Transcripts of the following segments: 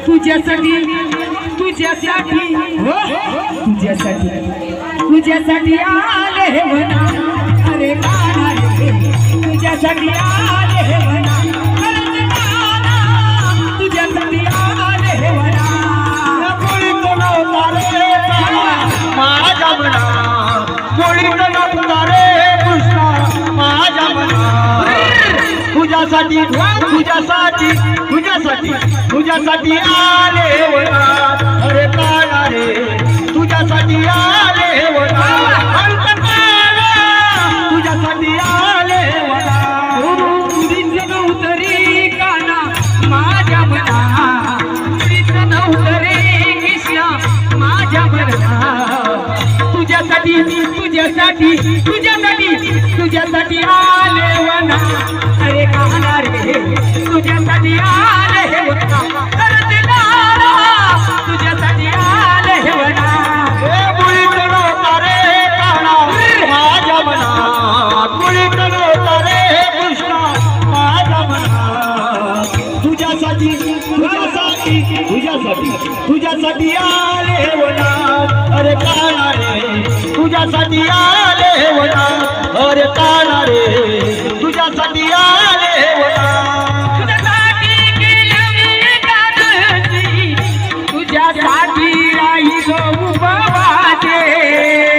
तुझ्यासाठी तुझ्यासाठी तुझ्यासाठी तुझ्यासाठी आले हे म्हणा अरे काना रे तुझ्यासाठी आले हे म्हणा अरे काना तुझ्यासाठी आले हे म्हणा कोणी नव्हता रे माझ्या मना कोणी नव्हता रे कृष्णा माझ्या मना तुझ्यासाठी तुझ्यासाठी तुझ्यासाठी तुझ्यासाठी आले वना अरे काना रे तुझ्यासाठी आले वना तुझ्यासाठी आले वना तुझीच नव्हतं रे काना माझ्या मना तुझीच नव्हतं रे कृष्णा माझ्या मना तुझ्यासाठी तुझ्यासाठी तुझ्यासाठी तुझ्यासाठी आले वना अरे काना रे तुझ्यासाठी आले हे वना अरे दिलारा तुझ्यासाठी आले हे वना मुळीत नव्हता रे काना माझ्या मना मुळीत नव्हता रे कृष्णा माझ्या मना तुझ्यासाठी तुझ्यासाठी तुझ्यासाठी तुझ्यासाठी आले वना अरे काना रे तुझ्यासाठी आले वना अरे काना रे तुझ्यासाठी आले वना तुझ्यासाठी केलं मी एकादशी तुझ्यासाठी राही गो उपवासे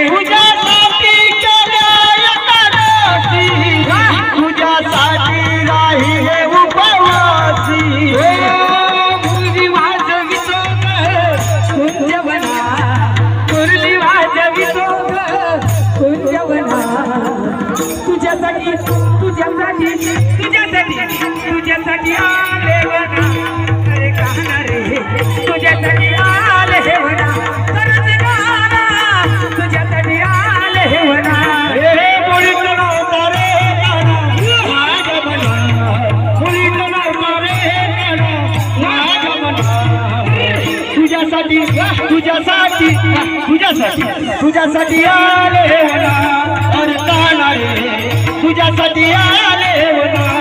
तुझ्यासाठी केल्या एकादशी तुझ्यासाठी राही हे उपवासी मुरली वाजवितो कुंजवना मुरली वाजवितो कुंजवना तुझ्यासाठी तुझ्यासाठी तुझ्यासाठी तुझ्यासाठी आले वना अरे काना रे तुझ्यासाठी आले हे वना सरजनाला तुझ्यासाठी आले हे वना हे मुळीत नव्हता रे काना माझ्या मना मुळीत नव्हता रे काना माझ्या मना तुझ्यासाठी तुझ्यासाठी तुझ्यासाठी तुझ्यासाठी आले वना अरे काना रे तुझ्यासाठी आले वना